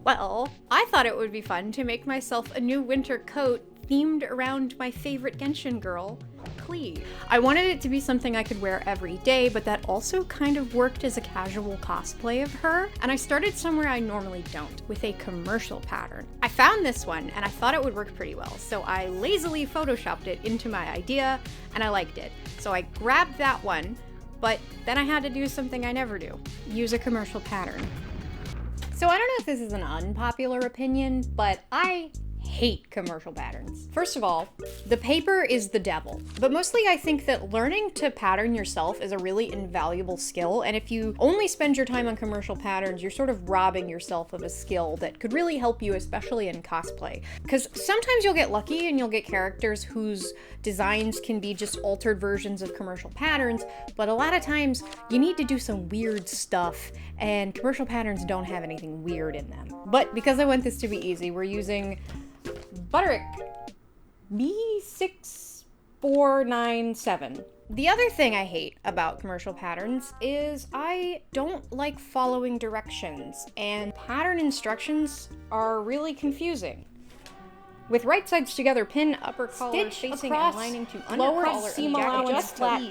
Well, I thought it would be fun to make myself a new winter coat themed around my favorite Genshin girl, Klee. I wanted it to be something I could wear every day, but that also kind of worked as a casual cosplay of her, and I started somewhere I normally don't, with a commercial pattern. I found this one, and I thought it would work pretty well, so I lazily photoshopped it into my idea, and I liked it. So I grabbed that one, but then I had to do something I never do, use a commercial pattern. So I don't know if this is an unpopular opinion, but I hate commercial patterns. First of all, the paper is the devil. But mostly I think that learning to pattern yourself is a really invaluable skill, and if you only spend your time on commercial patterns, you're sort of robbing yourself of a skill that could really help you, especially in cosplay. Because sometimes you'll get lucky and you'll get characters whose designs can be just altered versions of commercial patterns, but a lot of times you need to do some weird stuff, and commercial patterns don't have anything weird in them. But because I want this to be easy, we're using Butterick B6497. The other thing I hate about commercial patterns is I don't like following directions, and pattern instructions are really confusing. With right sides together, pin upper collar facing and lining to lower seam allowance flat,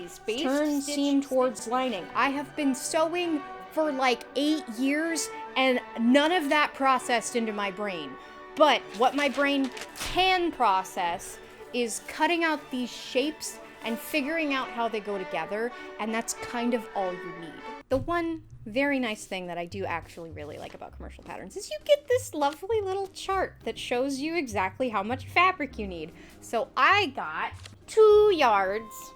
turn seam towards lining. I have been sewing for like 8 years, and none of that processed into my brain. But what my brain can process is cutting out these shapes and figuring out how they go together, and that's kind of all you need. The one very nice thing that I do actually really like about commercial patterns is you get this lovely little chart that shows you exactly how much fabric you need. So I got 2 yards.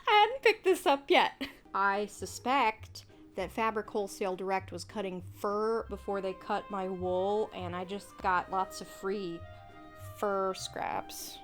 I hadn't picked this up yet. I suspect that Fabric Wholesale Direct was cutting fur before they cut my wool, and I just got lots of free fur scraps.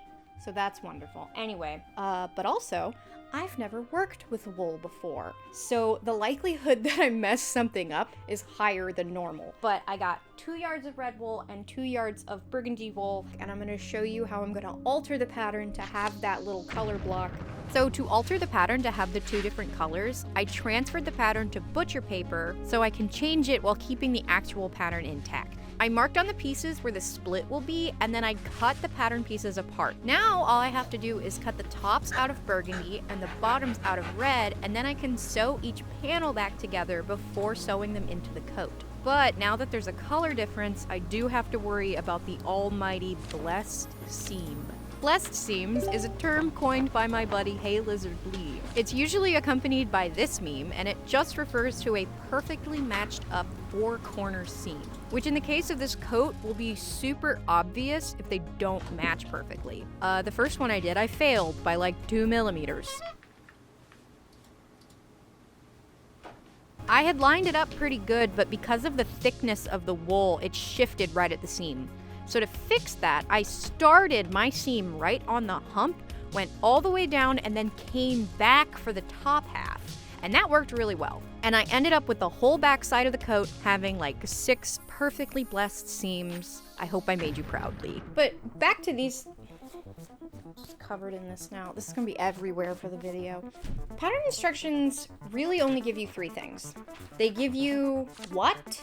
So that's wonderful. Anyway, but also, I've never worked with wool before, so the likelihood that I mess something up is higher than normal. But I got 2 yards of red wool and 2 yards of burgundy wool, and I'm gonna show you how I'm gonna alter the pattern to have that little color block. So to alter the pattern to have the 2 different colors, I transferred the pattern to butcher paper so I can change it while keeping the actual pattern intact. I marked on the pieces where the split will be, and then I cut the pattern pieces apart. Now all I have to do is cut the tops out of burgundy and the bottoms out of red, and then I can sew each panel back together before sewing them into the coat. But now that there's a color difference, I do have to worry about the almighty blessed seam. Blessed seams is a term coined by my buddy Hey Lizard Lee. It's usually accompanied by this meme, and it just refers to a perfectly matched up 4-corner seam, which in the case of this coat will be super obvious if they don't match perfectly. The first one I did, I failed by like 2 millimeters. I had lined it up pretty good, but because of the thickness of the wool, it shifted right at the seam. So to fix that, I started my seam right on the hump, went all the way down, and then came back for the top half. And that worked really well. And I ended up with the whole back side of the coat having like 6 perfectly blessed seams. I hope I made you proud, Lee. But back to these... Just covered in this now. This is gonna be everywhere for the video. Pattern instructions really only give you 3 things. They give you what,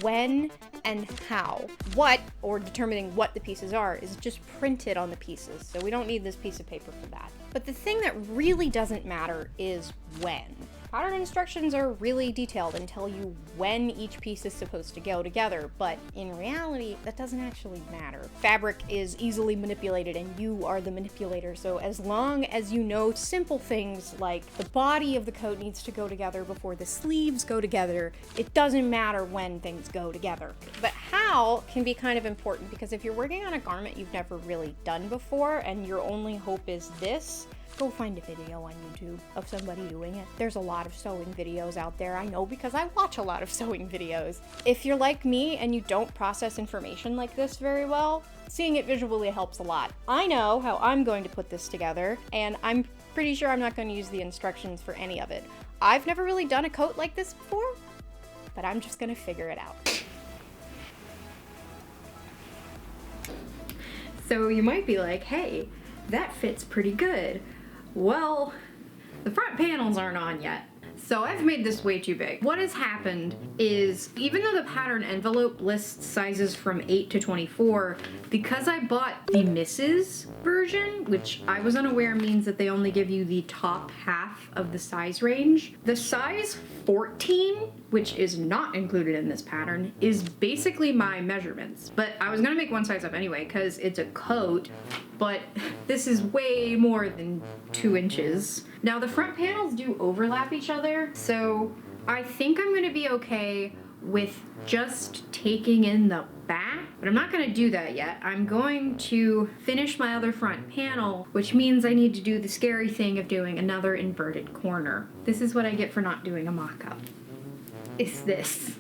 when, and how. What, or determining what the pieces are, is just printed on the pieces, so we don't need this piece of paper for that. But the thing that really doesn't matter is when. Pattern instructions are really detailed and tell you when each piece is supposed to go together, but in reality, that doesn't actually matter. Fabric is easily manipulated and you are the manipulator, so as long as you know simple things like the body of the coat needs to go together before the sleeves go together, it doesn't matter when things go together. But how can be kind of important, because if you're working on a garment you've never really done before and your only hope is this, go find a video on YouTube of somebody doing it. There's a lot of sewing videos out there, I know, because I watch a lot of sewing videos. If you're like me and you don't process information like this very well, seeing it visually helps a lot. I know how I'm going to put this together, and I'm pretty sure I'm not going to use the instructions for any of it. I've never really done a coat like this before, but I'm just going to figure it out. So you might be like, hey, that fits pretty good. Well, the front panels aren't on yet. So So I've made this way too big. What has happened is, even though the pattern envelope lists sizes from 8 to 24, because I bought the Mrs. version, which I was unaware means that they only give you the top half of the size range, the size 14, which is not included in this pattern, is basically my measurements. But I was gonna make one size up anyway because it's a coat, but this is way more than 2 inches. Now the front panels do overlap each other, so I think I'm gonna be okay with just taking in the back, but I'm not gonna do that yet. I'm going to finish my other front panel, which means I need to do the scary thing of doing another inverted corner. This is what I get for not doing a mock-up. It's this.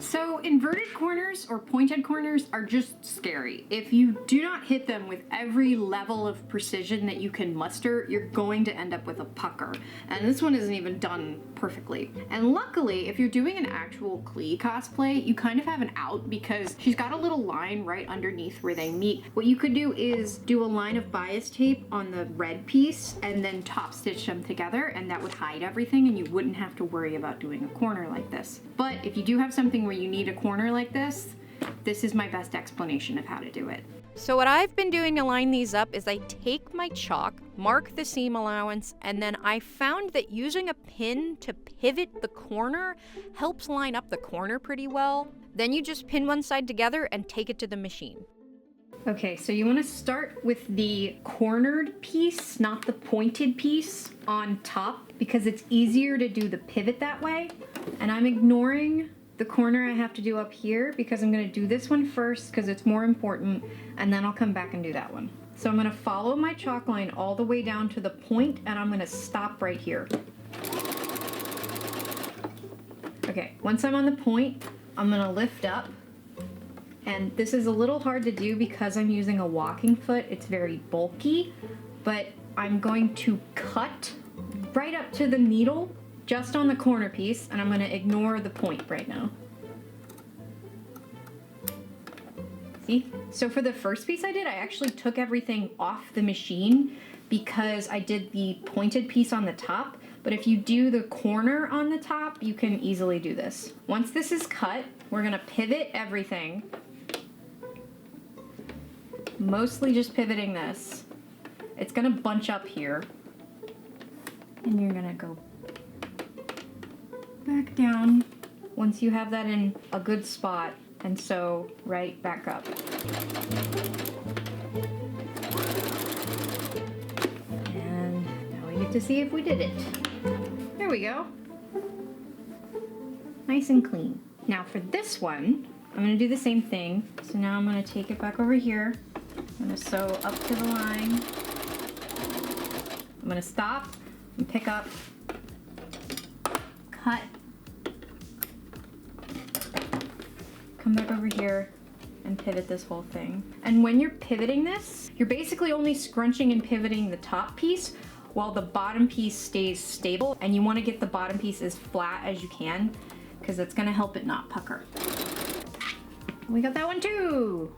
So inverted corners or pointed corners are just scary. If you do not hit them with every level of precision that you can muster, you're going to end up with a pucker. And this one isn't even done perfectly. And luckily, if you're doing an actual Klee cosplay, you kind of have an out because she's got a little line right underneath where they meet. What you could do is do a line of bias tape on the red piece and then top stitch them together, and that would hide everything and you wouldn't have to worry about doing a corner like this. But if you do have something where you need a corner like this is my best explanation of how to do it. So what I've been doing to line these up is I take my chalk, mark the seam allowance, and then I found that using a pin to pivot the corner helps line up the corner pretty well. Then you just pin one side together and take it to the machine. Okay, so you want to start with the cornered piece, not the pointed piece on top, because it's easier to do the pivot that way. And I'm ignoring the corner I have to do up here because I'm going to do this one first because it's more important, and then I'll come back and do that one. So I'm going to follow my chalk line all the way down to the point, and I'm going to stop right here. Okay, once I'm on the point, I'm going to lift up. And this is a little hard to do because I'm using a walking foot. It's very bulky, but I'm going to cut right up to the needle just on the corner piece, and I'm going to ignore the point right now. See? So for the first piece I did, I actually took everything off the machine because I did the pointed piece on the top, but if you do the corner on the top, you can easily do this. Once this is cut, we're going to pivot everything. Mostly just pivoting this. It's going to bunch up here, and you're going to go back down once you have that in a good spot, and sew right back up. And now we get to see if we did it. There we go. Nice and clean. Now for this one, I'm going to do the same thing. So now I'm going to take it back over here. I'm going to sew up to the line. I'm going to stop and pick up, cut, come back over here and pivot this whole thing. And when you're pivoting this, you're basically only scrunching and pivoting the top piece while the bottom piece stays stable, and you want to get the bottom piece as flat as you can because that's going to help it not pucker. We got that one too!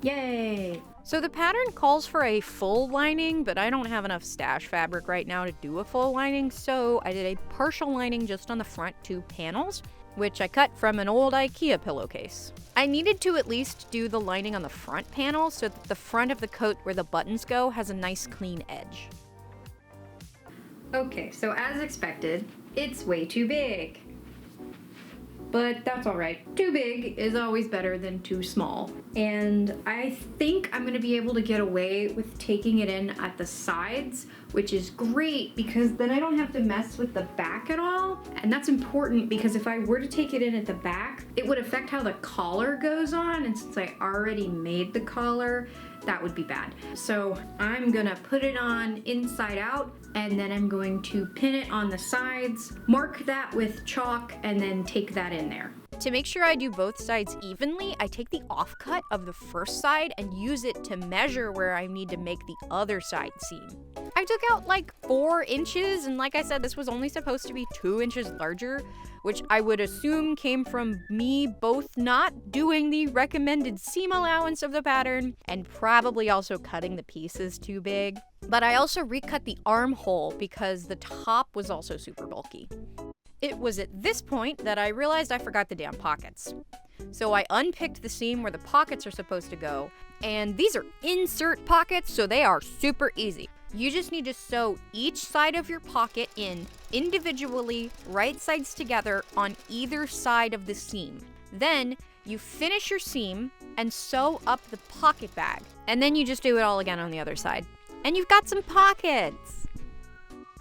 Yay! So the pattern calls for a full lining, but I don't have enough stash fabric right now to do a full lining, so I did a partial lining just on the front 2 panels, which I cut from an old IKEA pillowcase. I needed to at least do the lining on the front panel so that the front of the coat where the buttons go has a nice clean edge. Okay, so as expected, it's way too big. But that's alright. Too big is always better than too small. And I think I'm gonna be able to get away with taking it in at the sides, which is great because then I don't have to mess with the back at all. And that's important because if I were to take it in at the back, it would affect how the collar goes on. And since I already made the collar, that would be bad. So I'm gonna put it on inside out, and then I'm going to pin it on the sides, mark that with chalk, and then take that in there. To make sure I do both sides evenly, I take the offcut of the first side and use it to measure where I need to make the other side seam. I took out like 4 inches, and like I said, this was only supposed to be 2 inches larger, which I would assume came from me both not doing the recommended seam allowance of the pattern and probably also cutting the pieces too big. But I also recut the armhole because the top was also super bulky. It was at this point that I realized I forgot the damn pockets. So I unpicked the seam where the pockets are supposed to go, and these are insert pockets, so they are super easy. You just need to sew each side of your pocket in individually, right sides together on either side of the seam. Then you finish your seam and sew up the pocket bag, and then you just do it all again on the other side. And you've got some pockets!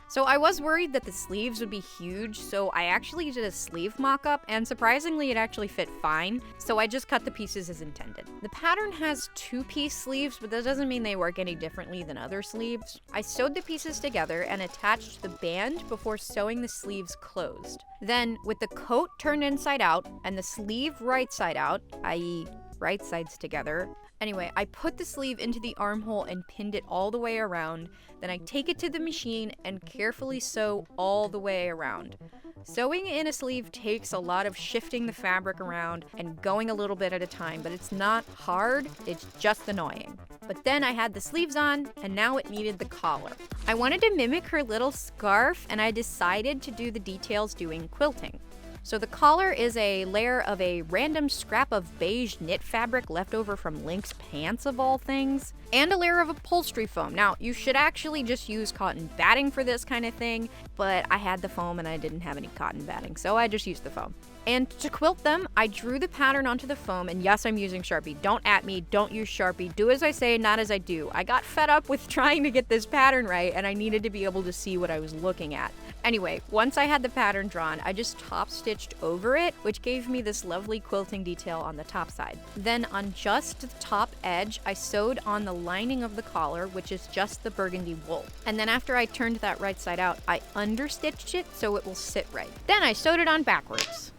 So I was worried that the sleeves would be huge, so I actually did a sleeve mock-up, and surprisingly it actually fit fine, so I just cut the pieces as intended. The pattern has 2-piece sleeves, but that doesn't mean they work any differently than other sleeves. I sewed the pieces together and attached the band before sewing the sleeves closed. Then, with the coat turned inside out and the sleeve right side out, i.e. right sides together, anyway, I put the sleeve into the armhole and pinned it all the way around. Then I take it to the machine and carefully sew all the way around. Sewing in a sleeve takes a lot of shifting the fabric around and going a little bit at a time, but it's not hard, it's just annoying. But then I had the sleeves on, and now it needed the collar. I wanted to mimic her little scarf, and I decided to do the details doing quilting. So the collar is a layer of a random scrap of beige knit fabric left over from Link's pants of all things, and a layer of upholstery foam. Now, you should actually just use cotton batting for this kind of thing, but I had the foam and I didn't have any cotton batting, so I just used the foam. And to quilt them, I drew the pattern onto the foam, and yes, I'm using Sharpie. Don't at me, don't use Sharpie. Do as I say, not as I do. I got fed up with trying to get this pattern right, and I needed to be able to see what I was looking at. Anyway, once I had the pattern drawn, I just top stitched over it, which gave me this lovely quilting detail on the top side. Then on just the top edge, I sewed on the lining of the collar, which is just the burgundy wool. And then after I turned that right side out, I understitched it so it will sit right. Then I sewed it on backwards.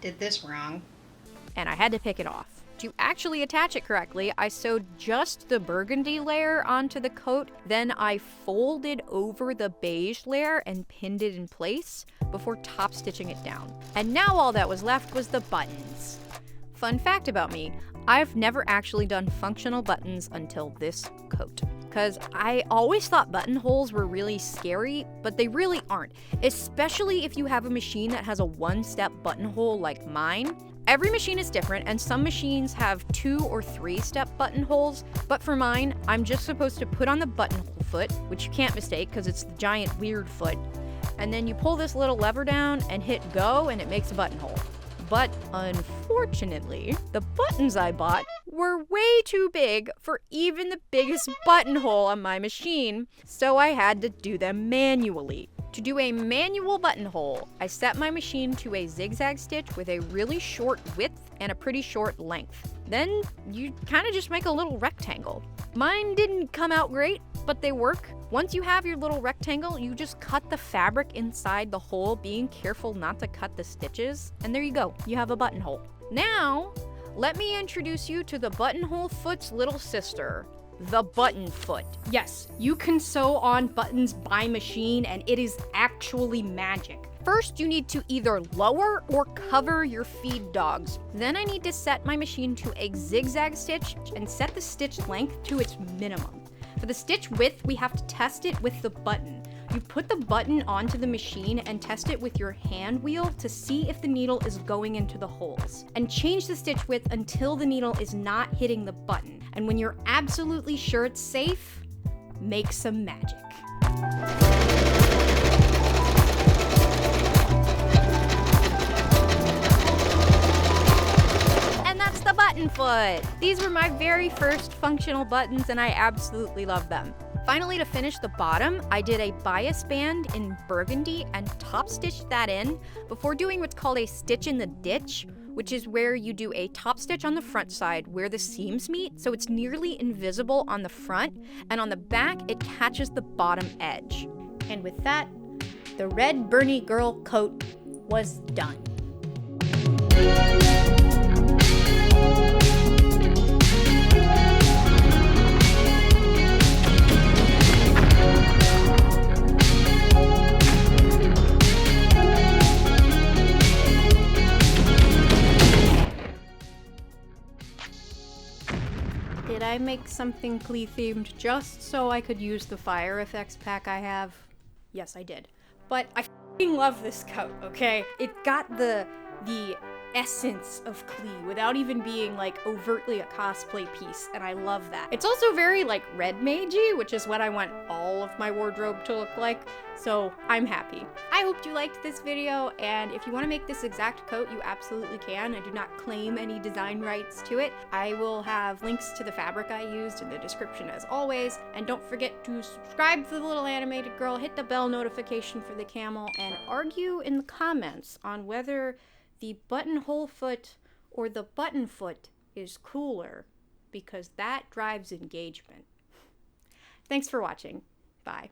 Did this wrong. And I had to pick it off. To actually attach it correctly, I sewed just the burgundy layer onto the coat, then I folded over the beige layer and pinned it in place before top stitching it down. And now all that was left was the buttons. Fun fact about me, I've never actually done functional buttons until this coat. Because I always thought buttonholes were really scary, but they really aren't. Especially if you have a machine that has a one-step buttonhole like mine. Every machine is different, and some machines have 2 or 3-step buttonholes, but for mine, I'm just supposed to put on the buttonhole foot, which you can't mistake because it's the giant weird foot, and then you pull this little lever down and hit go, and it makes a buttonhole. But unfortunately, the buttons I bought were way too big for even the biggest buttonhole on my machine, so I had to do them manually. To do a manual buttonhole, I set my machine to a zigzag stitch with a really short width and a pretty short length. Then you kind of just make a little rectangle. Mine didn't come out great, but they work. Once you have your little rectangle, you just cut the fabric inside the hole, being careful not to cut the stitches, and there you go, you have a buttonhole. Now, let me introduce you to the buttonhole foot's little sister, the button foot. Yes, you can sew on buttons by machine, and it is actually magic. First, you need to either lower or cover your feed dogs. Then I need to set my machine to a zigzag stitch and set the stitch length to its minimum. For the stitch width, we have to test it with the button. You put the button onto the machine and test it with your hand wheel to see if the needle is going into the holes. And change the stitch width until the needle is not hitting the button. And when you're absolutely sure it's safe, make some magic. The button foot. These were my very first functional buttons, and I absolutely love them. Finally, to finish the bottom, I did a bias band in burgundy and top stitched that in before doing what's called a stitch in the ditch, which is where you do a top stitch on the front side where the seams meet, so it's nearly invisible on the front, and on the back it catches the bottom edge. And with that, the red Bernie girl coat was done. Did I make something Klee themed just so I could use the fire effects pack I have? Yes, I did. But I love this coat, okay? It got the essence of Klee without even being like overtly a cosplay piece, and I love that. It's also very like red magey, which is what I want all of my wardrobe to look like, so I'm happy. I hope you liked this video, and if you want to make this exact coat, you absolutely can. I do not claim any design rights to it. I will have links to the fabric I used in the description as always, and don't forget to subscribe for the little animated girl, hit the bell notification for the camel, and argue in the comments on whether the buttonhole foot or the button foot is cooler, because that drives engagement. Thanks for watching. Bye.